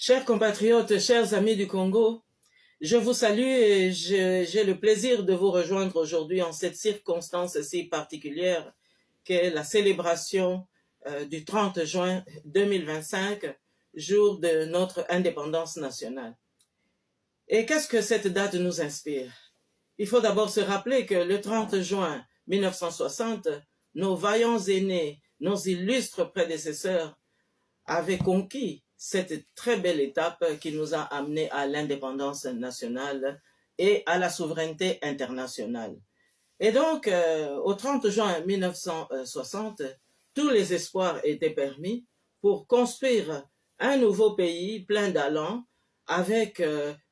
Chers compatriotes, chers amis du Congo, je vous salue et j'ai le plaisir de vous rejoindre aujourd'hui en cette circonstance si particulière qu'est la célébration du 30 juin 2025, jour de notre indépendance nationale. Et qu'est-ce que cette date nous inspire? Il faut d'abord se rappeler que le 30 juin 1960, nos vaillants aînés, nos illustres prédécesseurs avaient conquis cette très belle étape qui nous a amenés à l'indépendance nationale et à la souveraineté internationale. Et donc, au 30 juin 1960, tous les espoirs étaient permis pour construire un nouveau pays plein d'allant avec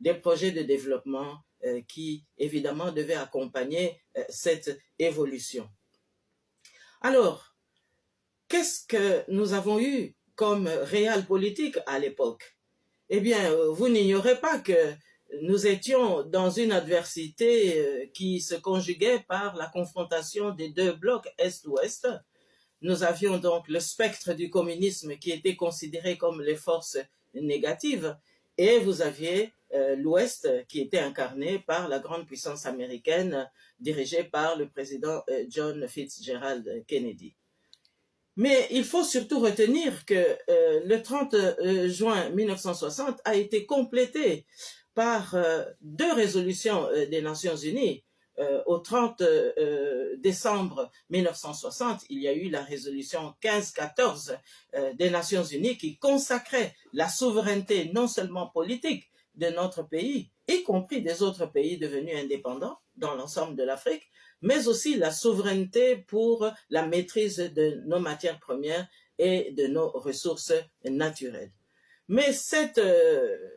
des projets de développement qui, évidemment, devaient accompagner cette évolution. Alors, qu'est-ce que nous avons eu comme réel politique à l'époque? Eh bien, vous n'ignorez pas que nous étions dans une adversité qui se conjuguait par la confrontation des deux blocs Est-Ouest. Nous avions donc le spectre du communisme qui était considéré comme les forces négatives, et vous aviez l'Ouest qui était incarné par la grande puissance américaine dirigée par le président John Fitzgerald Kennedy. Mais il faut surtout retenir que le 30 juin 1960 a été complété par deux résolutions des Nations Unies. Au 30 décembre 1960, il y a eu la résolution 1514 des Nations Unies qui consacrait la souveraineté non seulement politique de notre pays, y compris des autres pays devenus indépendants dans l'ensemble de l'Afrique, mais aussi la souveraineté pour la maîtrise de nos matières premières et de nos ressources naturelles. Mais cette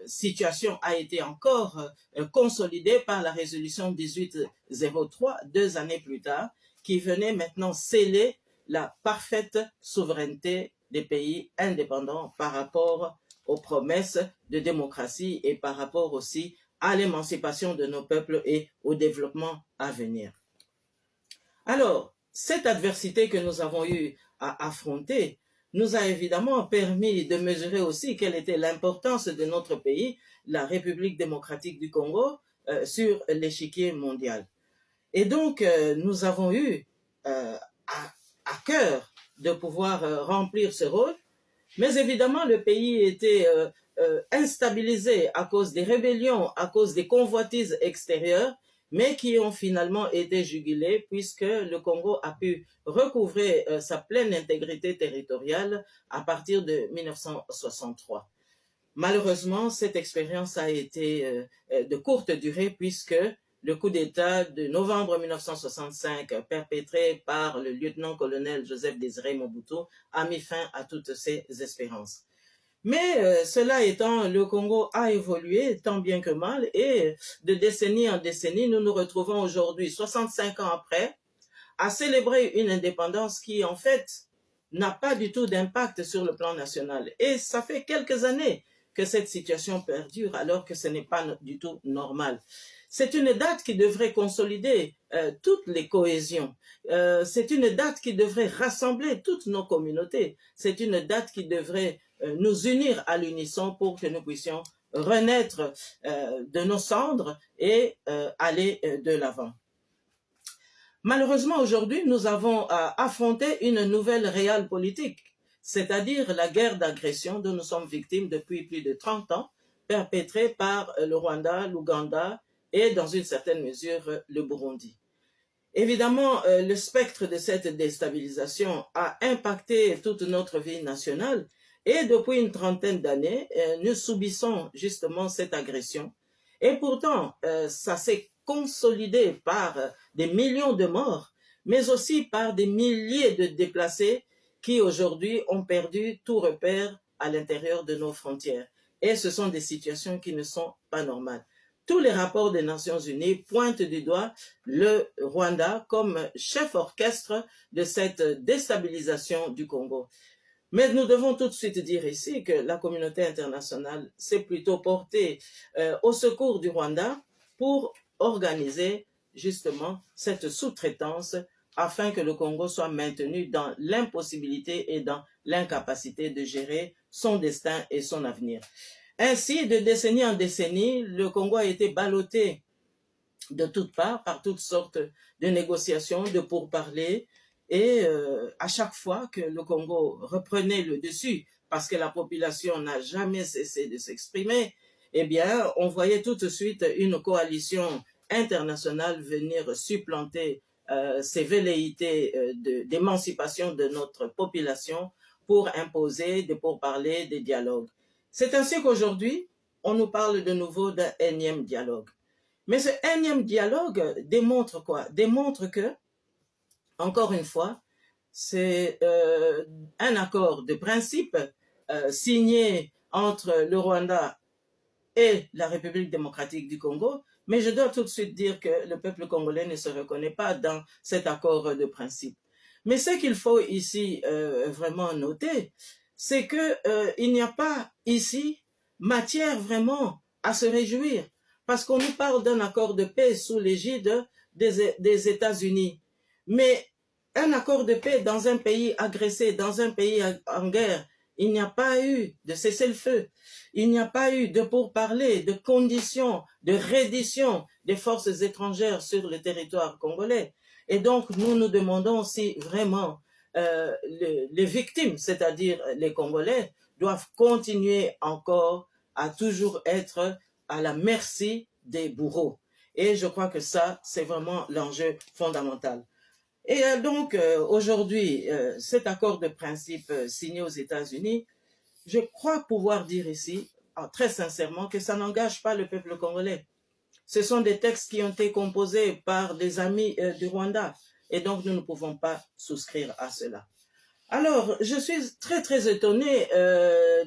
situation a été encore consolidée par la résolution 1803, 2 années plus tard, qui venait maintenant sceller la parfaite souveraineté des pays indépendants par rapport aux promesses de démocratie et par rapport aussi à l'émancipation de nos peuples et au développement à venir. Alors, cette adversité que nous avons eu à affronter nous a évidemment permis de mesurer aussi quelle était l'importance de notre pays, la République démocratique du Congo, sur l'échiquier mondial. Et donc, nous avons eu à cœur de pouvoir remplir ce rôle, mais évidemment, le pays était instabilisé à cause des rébellions, à cause des convoitises extérieures, mais qui ont finalement été jugulés puisque le Congo a pu recouvrer sa pleine intégrité territoriale à partir de 1963. Malheureusement, cette expérience a été de courte durée puisque le coup d'État de novembre 1965 perpétré par le lieutenant-colonel Joseph Désiré Mobutu a mis fin à toutes ces espérances. Mais cela étant, le Congo a évolué tant bien que mal et de décennie en décennie, nous nous retrouvons aujourd'hui, 65 ans après, à célébrer une indépendance qui en fait n'a pas du tout d'impact sur le plan national. Et ça fait quelques années que cette situation perdure alors que ce n'est pas du tout normal. C'est une date qui devrait consolider toutes les cohésions. C'est une date qui devrait rassembler toutes nos communautés. C'est une date qui devrait nous unir à l'unisson pour que nous puissions renaître de nos cendres et aller de l'avant. Malheureusement, aujourd'hui, nous avons affronté une nouvelle réelle politique, c'est-à-dire la guerre d'agression dont nous sommes victimes depuis plus de 30 ans, perpétrée par le Rwanda, l'Ouganda et, dans une certaine mesure, le Burundi. Évidemment, le spectre de cette déstabilisation a impacté toute notre vie nationale et depuis une trentaine d'années, nous subissons justement cette agression. Et pourtant, ça s'est consolidé par des millions de morts, mais aussi par des milliers de déplacés qui aujourd'hui ont perdu tout repère à l'intérieur de nos frontières. Et ce sont des situations qui ne sont pas normales. Tous les rapports des Nations Unies pointent du doigt le Rwanda comme chef orchestre de cette déstabilisation du Congo. Mais nous devons tout de suite dire ici que la communauté internationale s'est plutôt portée au secours du Rwanda pour organiser justement cette sous-traitance afin que le Congo soit maintenu dans l'impossibilité et dans l'incapacité de gérer son destin et son avenir. Ainsi, de décennie en décennie, le Congo a été ballotté de toutes parts par toutes sortes de négociations, de pourparlers, et à chaque fois que le Congo reprenait le dessus, parce que la population n'a jamais cessé de s'exprimer, eh bien, on voyait tout de suite une coalition internationale venir supplanter ces velléités d'émancipation de notre population pour imposer des pourparlers, des dialogues. C'est ainsi qu'aujourd'hui, on nous parle de nouveau d'un énième dialogue. Mais ce énième dialogue démontre quoi? Démontre que, encore une fois, c'est un accord de principe signé entre le Rwanda et la République démocratique du Congo, mais je dois tout de suite dire que le peuple congolais ne se reconnaît pas dans cet accord de principe. Mais ce qu'il faut ici vraiment noter, c'est qu'il n'y a pas ici matière vraiment à se réjouir, parce qu'on nous parle d'un accord de paix sous l'égide des États-Unis. Mais un accord de paix dans un pays agressé, dans un pays en guerre, il n'y a pas eu de cessez-le-feu, il n'y a pas eu de pourparlers, de conditions, de reddition des forces étrangères sur le territoire congolais. Et donc, nous nous demandons si vraiment les victimes, c'est-à-dire les Congolais, doivent continuer encore à toujours être à la merci des bourreaux. Et je crois que ça, c'est vraiment l'enjeu fondamental. Et donc, aujourd'hui, cet accord de principe signé aux États-Unis, je crois pouvoir dire ici, très sincèrement, que ça n'engage pas le peuple congolais. Ce sont des textes qui ont été composés par des amis du Rwanda. Et donc, nous ne pouvons pas souscrire à cela. Alors, je suis très, très étonné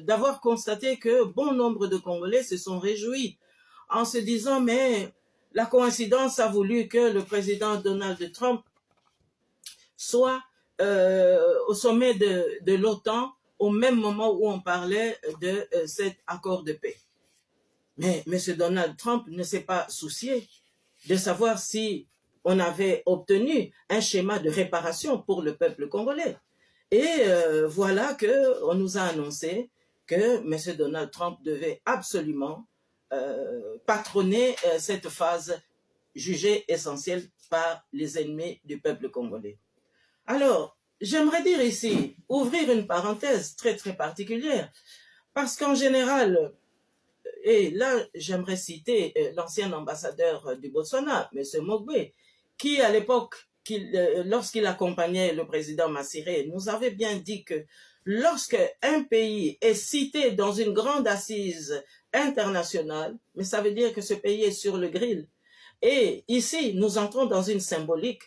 d'avoir constaté que bon nombre de Congolais se sont réjouis en se disant, mais la coïncidence a voulu que le président Donald Trump soit au sommet de l'OTAN au même moment où on parlait de cet accord de paix. Mais M. Donald Trump ne s'est pas soucié de savoir si on avait obtenu un schéma de réparation pour le peuple congolais. Et voilà qu'on nous a annoncé que M. Donald Trump devait absolument patronner cette phase jugée essentielle par les ennemis du peuple congolais. Alors, j'aimerais dire ici, ouvrir une parenthèse très très particulière, parce qu'en général, et là j'aimerais citer l'ancien ambassadeur du Botswana, M. Mogbe, qui à l'époque, lorsqu'il accompagnait le président Massiré, nous avait bien dit que lorsque un pays est cité dans une grande assise internationale, mais ça veut dire que ce pays est sur le grill. Et ici, nous entrons dans une symbolique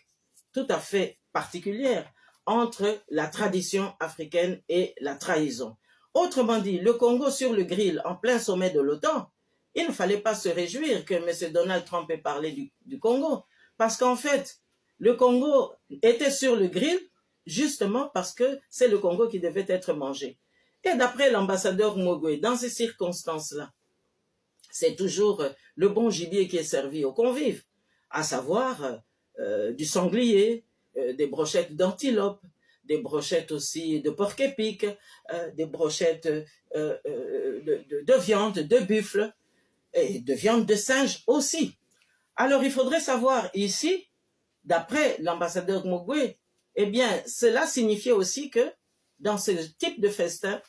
tout à fait particulière entre la tradition africaine et la trahison. Autrement dit, le Congo sur le grill, en plein sommet de l'OTAN, il ne fallait pas se réjouir que M. Donald Trump ait parlé du Congo, parce qu'en fait, le Congo était sur le grill justement parce que c'est le Congo qui devait être mangé. Et d'après l'ambassadeur Mogwe, dans ces circonstances-là, c'est toujours le bon gibier qui est servi aux convives, à savoir du sanglier, des brochettes d'antilope, des brochettes aussi de porc-épic, des brochettes de viande, de buffle, et de viande de singe aussi. Alors il faudrait savoir ici, d'après l'ambassadeur Mogwe, eh bien cela signifiait aussi que dans ce type de festin,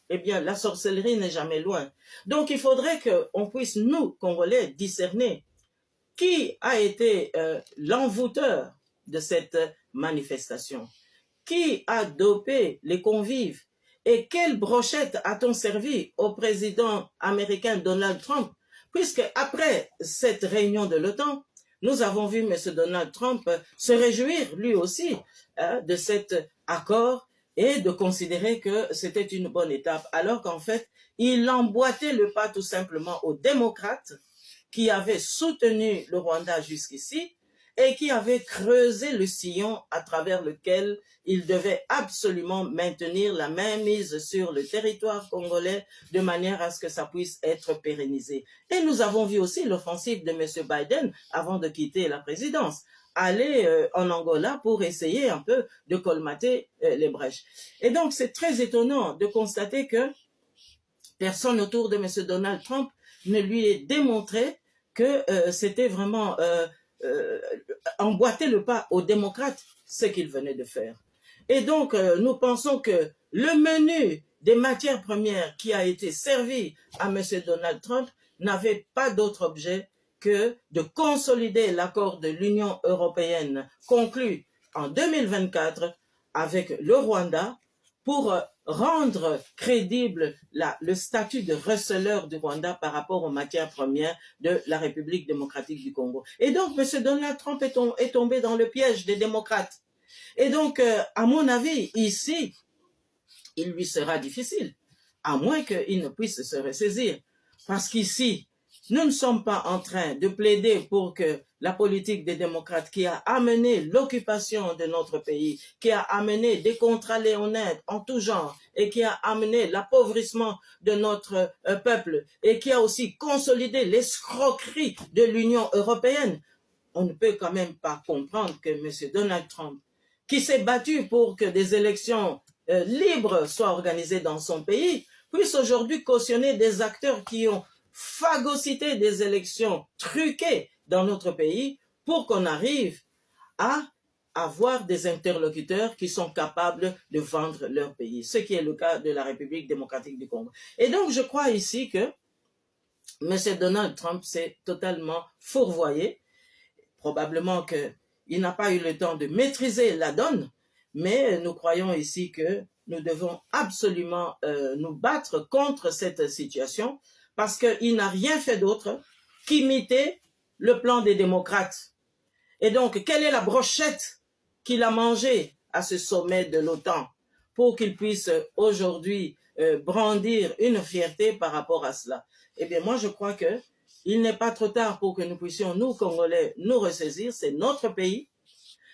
eh bien la sorcellerie n'est jamais loin. Donc il faudrait qu'on puisse, nous, Congolais, discerner qui a été l'envoûteur de cette manifestation, qui a dopé les convives et quelle brochette a-t-on servi au président américain Donald Trump, puisque après cette réunion de l'OTAN, nous avons vu M. Donald Trump se réjouir lui aussi de cet accord et de considérer que c'était une bonne étape, alors qu'en fait, il emboîtait le pas tout simplement aux démocrates qui avaient soutenu le Rwanda jusqu'ici et qui avaient creusé le sillon à travers lequel il devait absolument maintenir la mainmise sur le territoire congolais de manière à ce que ça puisse être pérennisé. Et nous avons vu aussi l'offensive de M. Biden avant de quitter la présidence, aller en Angola pour essayer un peu de colmater les brèches. Et donc c'est très étonnant de constater que personne autour de M. Donald Trump ne lui ait démontré que c'était vraiment emboîter le pas aux démocrates, ce qu'ils venaient de faire. Et donc, nous pensons que le menu des matières premières qui a été servi à M. Donald Trump n'avait pas d'autre objet que de consolider l'accord de l'Union européenne conclu en 2024 avec le Rwanda pour rendre crédible le statut de receleur du Rwanda par rapport aux matières premières de la République démocratique du Congo. Et donc, M. Donald Trump est tombé dans le piège des démocrates. Et donc, à mon avis, ici, il lui sera difficile, à moins qu'il ne puisse se ressaisir. Parce qu'ici, nous ne sommes pas en train de plaider pour que la politique des démocrates qui a amené l'occupation de notre pays, qui a amené des contrats léonins en tout genre et qui a amené l'appauvrissement de notre peuple et qui a aussi consolidé l'escroquerie de l'Union européenne, on ne peut quand même pas comprendre que M. Donald Trump, qui s'est battu pour que des élections libres soient organisées dans son pays, puisse aujourd'hui cautionner des acteurs qui ont phagocyté des élections truquées dans notre pays pour qu'on arrive à avoir des interlocuteurs qui sont capables de vendre leur pays, ce qui est le cas de la République démocratique du Congo. Et donc, je crois ici que M. Donald Trump s'est totalement fourvoyé. Probablement qu'il n'a pas eu le temps de maîtriser la donne, mais nous croyons ici que nous devons absolument nous battre contre cette situation parce qu'il n'a rien fait d'autre qu'imiter le plan des démocrates. Et donc, quelle est la brochette qu'il a mangée à ce sommet de l'OTAN pour qu'il puisse aujourd'hui brandir une fierté par rapport à cela? Eh bien, moi, je crois que il n'est pas trop tard pour que nous puissions, nous, Congolais, nous ressaisir. C'est notre pays,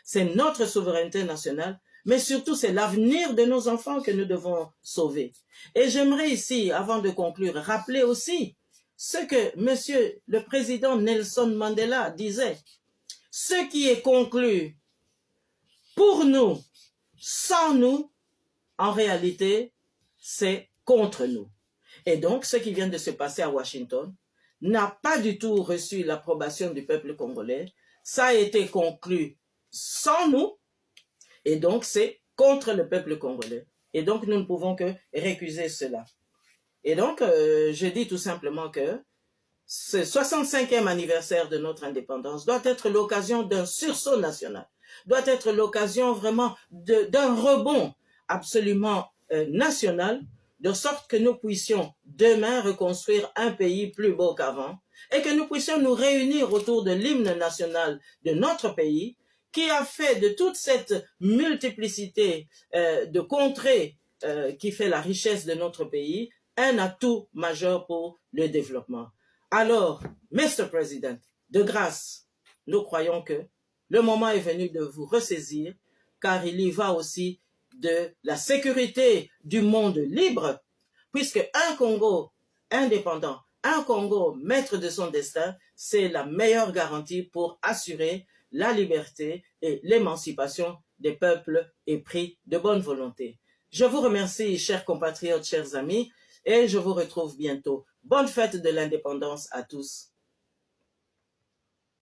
c'est notre souveraineté nationale, mais surtout, c'est l'avenir de nos enfants que nous devons sauver. Et j'aimerais ici, avant de conclure, rappeler aussi ce que Monsieur le Président Nelson Mandela disait. Ce qui est conclu pour nous, sans nous, en réalité, c'est contre nous. Et donc, ce qui vient de se passer à Washington n'a pas du tout reçu l'approbation du peuple congolais. Ça a été conclu sans nous, et donc c'est contre le peuple congolais. Et donc, nous ne pouvons que récuser cela. Et donc, je dis tout simplement que ce 65e anniversaire de notre indépendance doit être l'occasion d'un sursaut national, doit être l'occasion vraiment d'un rebond absolument national, de sorte que nous puissions demain reconstruire un pays plus beau qu'avant et que nous puissions nous réunir autour de l'hymne national de notre pays qui a fait de toute cette multiplicité de contrées qui fait la richesse de notre pays un atout majeur pour le développement. Alors, Mr. President, de grâce, nous croyons que le moment est venu de vous ressaisir, car il y va aussi de la sécurité du monde libre, puisque un Congo indépendant, un Congo maître de son destin, c'est la meilleure garantie pour assurer la liberté et l'émancipation des peuples épris de bonne volonté. Je vous remercie, chers compatriotes, chers amis, et je vous retrouve bientôt. Bonne fête de l'indépendance à tous.